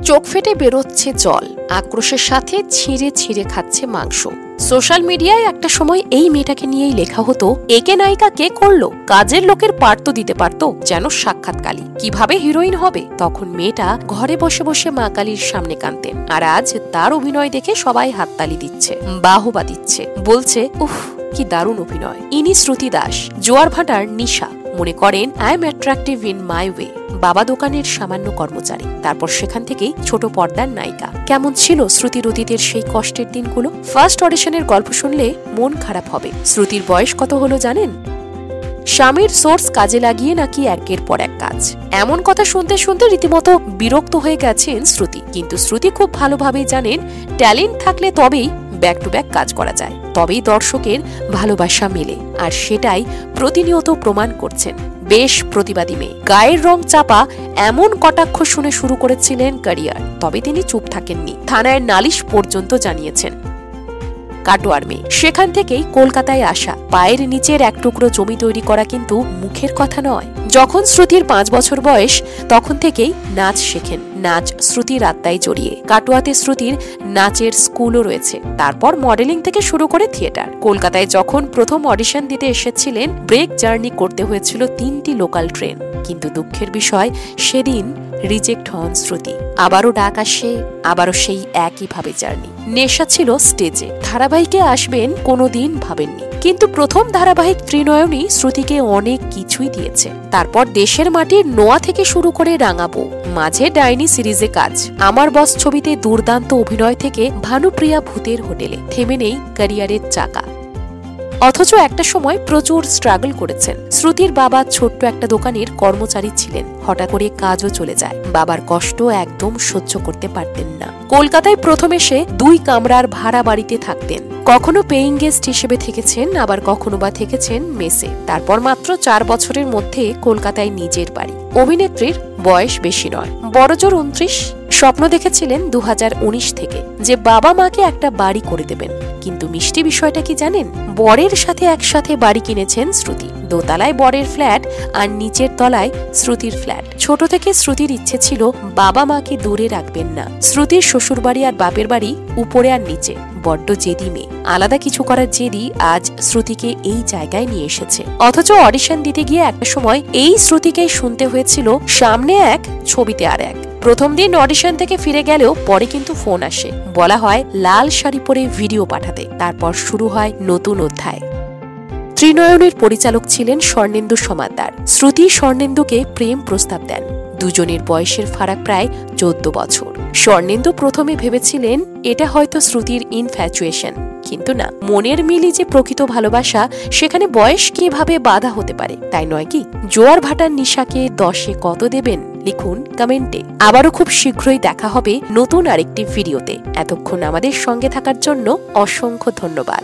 চোখ ফেটে বেরোচ্ছে জল, আক্রোশের সাথে ছিঁড়ে ছিঁড়ে খাচ্ছে মাংস। সোশ্যাল মিডিয়ায় একটা সময় এই মেয়েটাকে নিয়েই লেখা হতো, একে নায়িকা কে করলো, কাজের লোকের পার্ট তো দিতে পারতো, যেন সাক্ষাৎকালী। কিভাবে হিরোইন হবে? তখন মেয়েটা ঘরে বসে বসে মা কালীর সামনে কাঁদতেন, আর আজ তার অভিনয় দেখে সবাই হাততালি দিচ্ছে, বাহবা দিচ্ছে, বলছে উফ কি দারুণ অভিনয়। ইনি শ্রুতি দাস, জোয়ার ভাটার নিশা। মনে করেন I am attractive in my way. বাবা দোকানের সামান্য কর্মচারী, তারপর সেখান থেকেই ছোট পর্দার নায়িকা। কেমন ছিল শ্রুতির অতীতের সেই কষ্টের দিনগুলো? ফার্স্ট অডিশনের গল্প শুনলে মন খারাপ হবে। শ্রুতির বয়স কত হলো জানেন? স্বামীর সোর্স কাজে লাগিয়ে নাকি একের পর এক কাজ। এমন কথা শুনতে শুনতে রীতিমতো বিরক্ত হয়ে গেছেন শ্রুতি। কিন্তু শ্রুতি খুব ভালোভাবেই জানেন, ট্যালেন্ট থাকলে তবেই ব্যাক টু ব্যাক কাজ করা যায়, তবেই দর্শকের ভালোবাসা মেলে। আর সেটাই প্রতিনিয়ত প্রমাণ করছেন। বেশ প্রতিবাদী মেয়ে, গায়ের রং চাপা, এমন কটাক্ষ শুনে শুরু করেছিলেন ক্যারিয়ার। তবে তিনি চুপ থাকেননি, থানায় নালিশ পর্যন্ত জানিয়েছেন। কাটোয়ার মেয়ে, সেখান থেকেই কলকাতায় আসা। পায়ের নিচের এক টুকরো জমি তৈরি করা কিন্তু মুখের কথা নয়। যখন শ্রুতির 5 বছর বয়স, তখন থেকেই নাচ শেখেন। নাচ শ্রুতির আত্মায় জড়িয়ে। কাটোয়াতে শ্রুতির নাচের স্কুলও রয়েছে। তারপর মডেলিং থেকে শুরু করে থিয়েটার। কলকাতায় যখন প্রথম অডিশন দিতে এসেছিলেন, ব্রেক জার্নি করতে হয়েছিল 3টি লোকাল ট্রেন। কিন্তু দুঃখের বিষয়, সেদিন রিজেক্ট হন শ্রুতি। আবারও ডাক আসে, আবারও সেই একইভাবে জার্নি। নেশা ছিল স্টেজে। ধারাবাহিকে আসবেন কোনোদিন ভাবেননি, কিন্তু প্রথম ধারাবাহিক ত্রিনয়নী শ্রুতিকে অনেক কিছুই দিয়েছে। তারপর দেশের মাটির নোয়া থেকে শুরু করে রাঙাবো, মাঝে ডাইনি সিরিজে কাজ, আমার বস ছবিতে দুর্দান্ত অভিনয় থেকে ভানুপ্রিয়া ভূতের হোটেলে। থেমে নেই ক্যারিয়ারের চাকা। অথচ একটা সময় প্রচুর স্ট্রাগল করেছেন। শ্রুতির বাবা ছোট্ট একটা দোকানের কর্মচারী ছিলেন। হঠাৎ করে কাজও চলে যায়। বাবার কষ্ট একদম সহ্য করতে পারতেন না। কলকাতায় প্রথম এসে 2 কামরার ভাড়া বাড়িতে থাকতেন। কখনো পেইং গেস্ট হিসেবে থেকেছেন, আবার কখনো বা থেকেছেন মেসে। তারপর মাত্র 4 বছরের মধ্যে কলকাতায় নিজের বাড়ি। অভিনেত্রীর বয়স বেশি নয়, বড়জোর 29। স্বপ্ন দেখেছিলেন 2019 থেকে যে বাবা মাকে একটা বাড়ি করে দেবেন। কিন্তু মিষ্টি বিষয়টা কি জানেন? বরের সাথে একসাথে বাড়ি কিনেছেন শ্রুতি। দোতলায় বরের ফ্ল্যাট আর নিচের তলায় শ্রুতির ফ্ল্যাট। ছোট থেকে শ্রুতির ইচ্ছে ছিল বাবা মাকে দূরে রাখবেন না। শ্রুতির শ্বশুর বাড়ি আর বাপের বাড়ি উপরে আর নিচে। বড্ড জেদি মেয়ে, আলাদা কিছু করার জেদি আজ শ্রুতিকে এই জায়গায় নিয়ে এসেছে। অথচ অডিশন দিতে গিয়ে একটা সময় এই শ্রুতিকেই শুনতে হয়েছিল, সামনে এক, ছবিতে আর এক। প্রথম দিন অডিশন থেকে ফিরে গেলেও পরে কিন্তু ফোন আসে, বলা হয় লাল শাড়ি পরে ভিডিও পাঠাতে। তারপর শুরু হয় নতুন অধ্যায়। ত্রিনয়নের পরিচালক ছিলেন স্বর্ণেন্দু সমাদ্দার। শ্রুতি স্বর্ণেন্দুকে প্রেম প্রস্তাব দেন। দুজনের বয়সের ফারাক প্রায় 14 বছর। স্বর্ণেন্দু প্রথমে ভেবেছিলেন এটা হয়তো শ্রুতির ইনফ্যাচুয়েশন, কিন্তু না, মনের মিলই যে প্রকৃত ভালোবাসা, সেখানে বয়স কিভাবে বাধা হতে পারে, তাই নয় কি? জোয়ার ভাটার নিশাকে 10-এ কত দেবেন লিখুন কমেন্টে। আবারও খুব শীঘ্রই দেখা হবে নতুন আরেকটি ভিডিওতে। এতক্ষণ আমাদের সঙ্গে থাকার জন্য অসংখ্য ধন্যবাদ।